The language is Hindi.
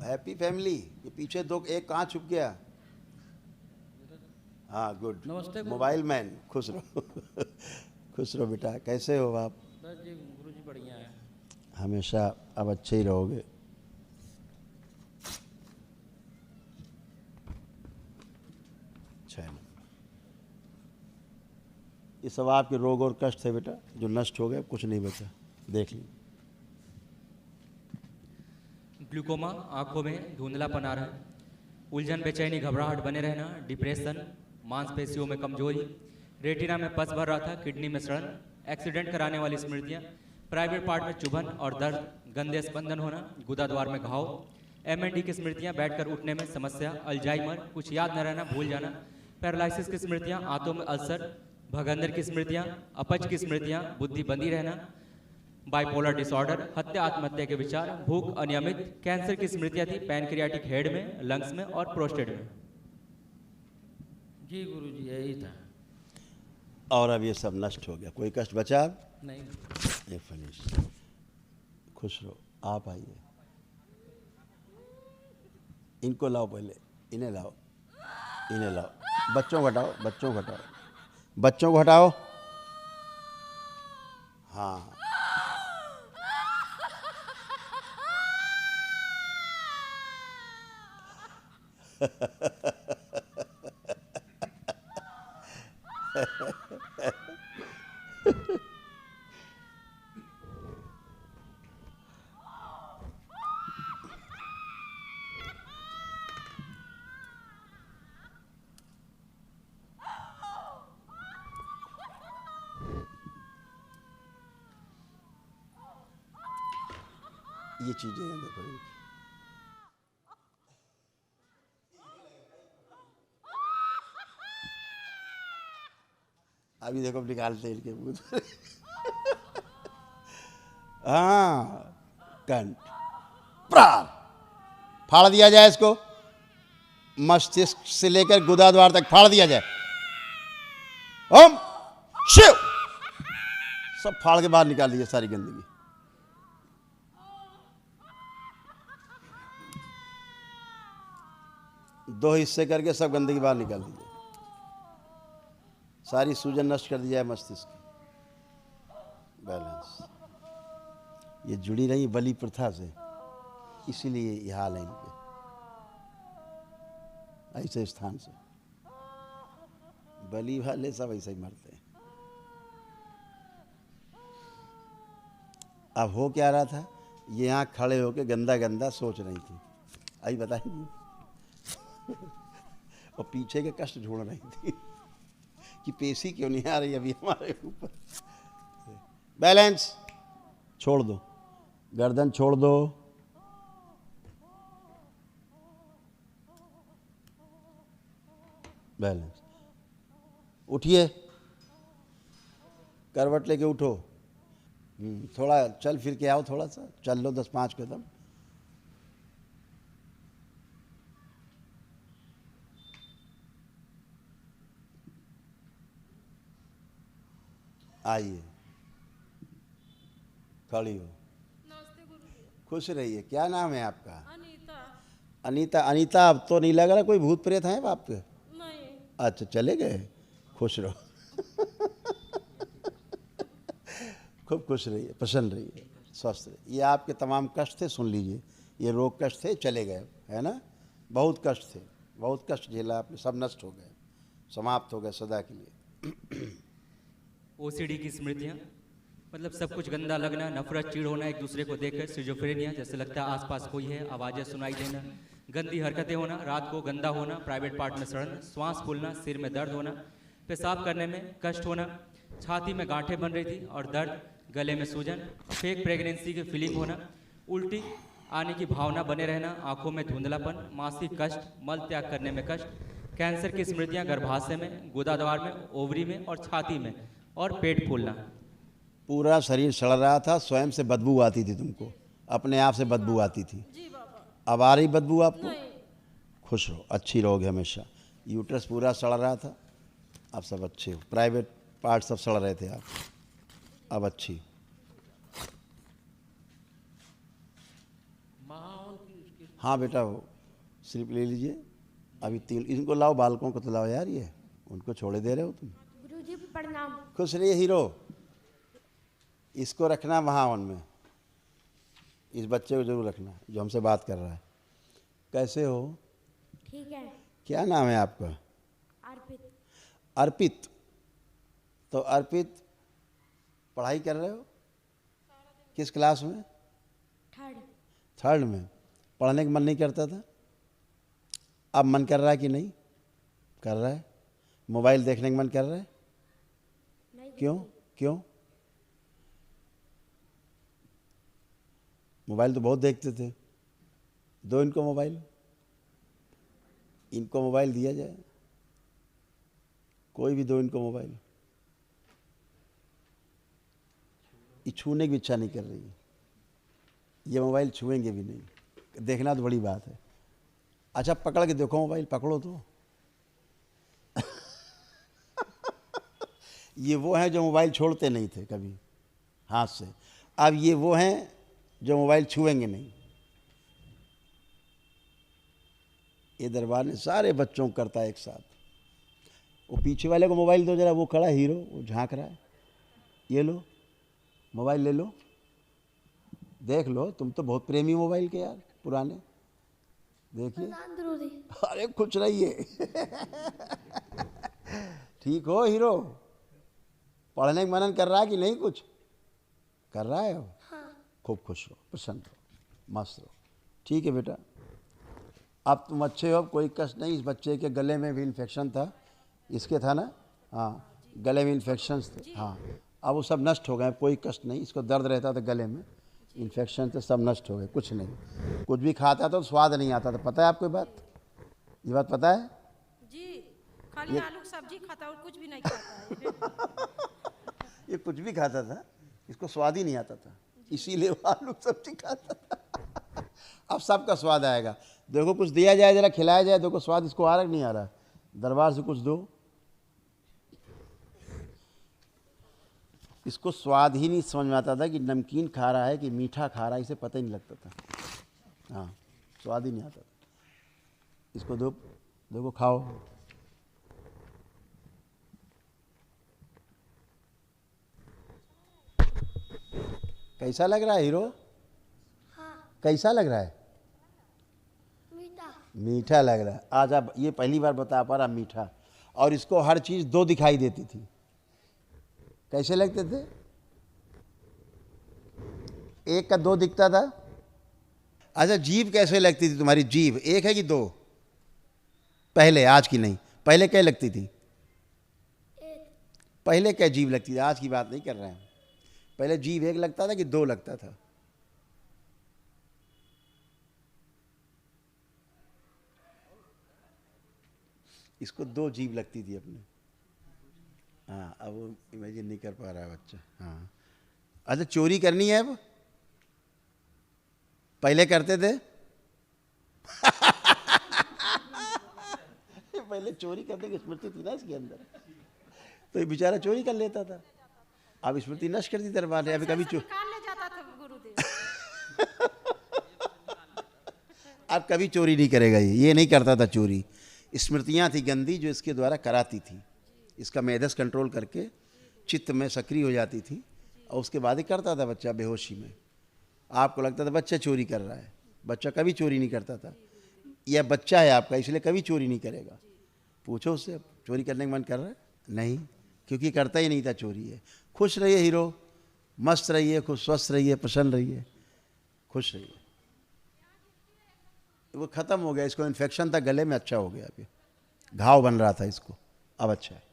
Happy family. ये पीछे दो, एक कहाँ छुप गया? हाँ गुड। नमस्ते मोबाइल मैन, खुश रहो। खुश रहो बेटा, कैसे हो आप? बस जी गुरु जी बढ़िया है। हमेशा अब अच्छे ही रहोगे। चलो, ये सब आपके रोग और कष्ट थे बेटा, जो नष्ट हो गए, कुछ नहीं बचा। देख ली। ग्लूकोमा, आंखों में धुंधलापन आ रहा है, उलझन, बेचैनी, घबराहट बने रहना, डिप्रेशन, मांसपेशियों में कमजोरी, रेटिना में पस भर रहा था, किडनी में सड़न, एक्सीडेंट कराने वाली स्मृतियां, प्राइवेट पार्ट में चुभन और दर्द, गंदे स्पंदन होना, गुदा द्वार में घाव, एमएनडी की स्मृतियां, बैठकर उठने में समस्या, अल्जाइमर, कुछ याद न रहना, भूल जाना, पैरालिसिस की स्मृतियां, आंतों में अल्सर, भगंदर की स्मृतियां, अपच की स्मृतियां, बुद्धि बंदी रहना, बाइपोलर डिसऑर्डर, हत्या आत्महत्या के विचार, भूख अनियमित, कैंसर की स्मृतियां थी पैनक्रियाटिक हेड में, लंग्स में और प्रोस्टेट में। जी गुरु जी यही था। और अब ये सब नष्ट हो गया, कोई कष्ट बचा अब नहीं। ये फिनिश। खुश रहो। आप आइए, इनको लाओ, पहले इन्हें लाओ, इन्हें लाओ। बच्चों को हटाओ, बच्चों को हटाओ, बच्चों को हटाओ। हाँ ये चीजें हैं, देखो इनकी। अभी देखो निकालते हैं इनके मुंह। हाँ, कंठ प्राण फाड़ दिया जाए, इसको मस्तिष्क से लेकर गुदा द्वार तक फाड़ दिया जाए। ओम शिव, सब फाड़ के बाहर निकाल दीजिए सारी गंदगी। दो हिस्से करके सब गंदगी बाहर निकाल दीजिए। सारी सूजन नष्ट कर दी जाए मस्तिष्क की। बैलेंस। ये जुड़ी रही बलि प्रथा से, इसीलिए ये हाल है इनके, ऐसे स्थान से। बलि वाले सब ऐसे ही मरते हैं। अब हो क्या रहा था, ये यहाँ खड़े होके गंदा गंदा सोच रही थी, अभी बताएंगी। और पीछे के कष्ट ढूंढ रही थी कि पेशी क्यों नहीं आ रही अभी हमारे ऊपर। बैलेंस छोड़ दो, गर्दन छोड़ दो, बैलेंस। उठिए, करवट लेके उठो। थोड़ा चल फिर के आओ, थोड़ा सा चल लो, 10-5 कदम। आइए, खड़ी हो। खुश रहिए। क्या नाम है आपका? अनीता। अनीता। अनीता, अब तो नहीं लग रहा कोई भूत प्रेत है बाप के? नहीं। अच्छा, चले गए। खुश रहो। खूब खुश रहिए, प्रसन्न रहिए, स्वस्थ रहिए। ये आपके तमाम कष्ट थे, सुन लीजिए, ये रोग कष्ट थे, चले गए, है ना? बहुत कष्ट थे, बहुत कष्ट झेला आपने, सब नष्ट हो गए, समाप्त हो गए सदा के लिए। ओसीडी की स्मृतियां, मतलब सब कुछ गंदा लगना, नफरत, चिढ़ होना एक दूसरे को देखकर, सिजोफ्रेनिया, जैसे लगता है आसपास कोई है, आवाजें सुनाई देना, गंदी हरकतें होना, रात को गंदा होना, प्राइवेट पार्ट में सड़न, श्वास फूलना, सिर में दर्द होना, पेशाब करने में कष्ट होना, छाती में गांठें बन रही थी और दर्द, गले में सूजन, फेक प्रेगनेंसी की फीलिंग होना, उल्टी आने की भावना बने रहना, आंखों में धुंधलापन, मासिक कष्ट, मल त्याग करने में कष्ट, कैंसर की स्मृतियां गर्भाशय में, गुदा द्वार में, ओवरी में और छाती में, और पेट फूलना। पूरा शरीर सड़ रहा था, स्वयं से बदबू आती थी तुमको, अपने आप से बदबू आती थी। जी बाबा। अब आ रही बदबू आपको? नहीं। खुश रहो, अच्छी रहोगे हमेशा। यूट्रस पूरा सड़ रहा था, अब सब अच्छे हो। प्राइवेट पार्ट सब सड़ रहे थे आप, अब अच्छी। हाँ बेटा, वो स्लिप ले लीजिए। अभी 3 इनको लाओ, बालकों को तो लाओ यार, ये उनको छोड़े दे रहे हो तुम। गुरुजी प्रणाम। खुश रहिए हीरो। इसको रखना वहाँ उनमें, इस बच्चे को जरूर रखना जो हमसे बात कर रहा है। कैसे हो? ठीक है। क्या नाम है आपका? अर्पित। अर्पित। तो अर्पित पढ़ाई कर रहे हो? किस क्लास में? थर्ड। थर्ड में। पढ़ने का मन नहीं करता था, अब मन कर रहा है कि नहीं कर रहा है? मोबाइल देखने का मन कर रहा है? नहीं। क्यों? क्यों? मोबाइल तो बहुत देखते थे। दो इनको मोबाइल, इनको मोबाइल दिया जाए, कोई भी दो इनको मोबाइल। ये छूने की इच्छा नहीं कर रही है, ये मोबाइल छुएंगे भी नहीं। देखना तो बड़ी बात है। अच्छा पकड़ के देखो मोबाइल, पकड़ो तो। ये वो हैं जो मोबाइल छोड़ते नहीं थे कभी हाथ से, अब ये वो हैं जो मोबाइल छुएंगे नहीं। ये दरबार ने सारे बच्चों को करता है एक साथ। वो पीछे वाले को मोबाइल दो जरा, वो खड़ा हीरो, वो झांक रहा है। ये लो मोबाइल, ले लो, देख लो। तुम तो बहुत प्रेमी मोबाइल के यार, पुराने। देखिए, अरे खुश रहिए। ठीक हो हीरो? पढ़ने का मनन कर रहा है कि नहीं? कुछ कर रहा है अब? हाँ। खूब खुश रहो, प्रसन्न रहो, मस्त रहो। ठीक है बेटा, अब तुम अच्छे हो, अब कोई कष्ट नहीं। इस बच्चे के गले में भी इन्फेक्शन था, इसके था ना? हाँ, गले में इन्फेक्शन थे। हाँ, अब वो सब नष्ट हो गए, कोई कष्ट नहीं। इसको दर्द रहता था गले में, इन्फेक्शन थे, सब नष्ट हो गए, कुछ नहीं। कुछ भी खाता तो स्वाद नहीं आता था। पता है आपको बात? ये बात पता है? जी, खाली आलू की सब्जी खाता और कुछ भी नहीं खाता है। ये कुछ भी खाता था, इसको स्वाद ही नहीं आता था, इसीलिए वो आलू की सब्जी खाता था। अब सबका स्वाद आएगा। देखो कुछ दिया जाए, जरा खिलाया जाए, देखो स्वाद इसको आ रहा नहीं आ रहा। दरबार से कुछ दो, इसको स्वाद ही नहीं समझ में आता था कि नमकीन खा रहा है कि मीठा खा रहा है, इसे पता ही नहीं लगता था। हाँ, स्वाद ही नहीं आता था। इसको दो, देखो खाओ। कैसा लग रहा है हीरो? हाँ। कैसा लग रहा है? मीठा। मीठा लग रहा है। आज आप ये पहली बार बता पा रहा मीठा। और इसको हर चीज़ दो दिखाई देती थी। कैसे लगते थे? एक का दो दिखता था। अच्छा जीभ कैसे लगती थी तुम्हारी? जीभ एक है कि दो? पहले, आज की नहीं। पहले क्या लगती थी? एक। पहले क्या जीभ लगती थी? आज की बात नहीं कर रहे हैं। पहले जीभ एक लगता था कि दो लगता था? इसको दो जीभ लगती थी अपने। हाँ, अब वो इमेजिन नहीं कर पा रहा है बच्चा। हाँ, अच्छा चोरी करनी है अब? पहले करते थे? पहले चोरी करने की स्मृति थी ना इसके अंदर, तो ये बेचारा चोरी कर लेता था। अब स्मृति नष्ट कर दी दरबार ने। अभी कभी निकाल ले जाता था गुरुदेव। अब कभी चोरी नहीं करेगा ये नहीं करता था चोरी। स्मृतियाँ थी गंदी जो इसके द्वारा कराती थी। इसका मेधस कंट्रोल करके चित्त में सक्रिय हो जाती थी, और उसके बाद ही करता था बच्चा बेहोशी में। आपको लगता था बच्चा चोरी कर रहा है, बच्चा कभी चोरी नहीं करता था। यह बच्चा है आपका, इसलिए कभी चोरी नहीं करेगा। पूछो उससे, चोरी करने का मन कर रहा है? नहीं, क्योंकि करता ही नहीं था चोरी है। खुश रहिए हीरो, मस्त रहिए, खुश स्वस्थ रहिए, प्रसन्न रहिए, खुश रहिए। वो ख़त्म हो गया, इसको इन्फेक्शन था गले में, अच्छा हो गया। अभी घाव बन रहा था इसको, अब अच्छा है।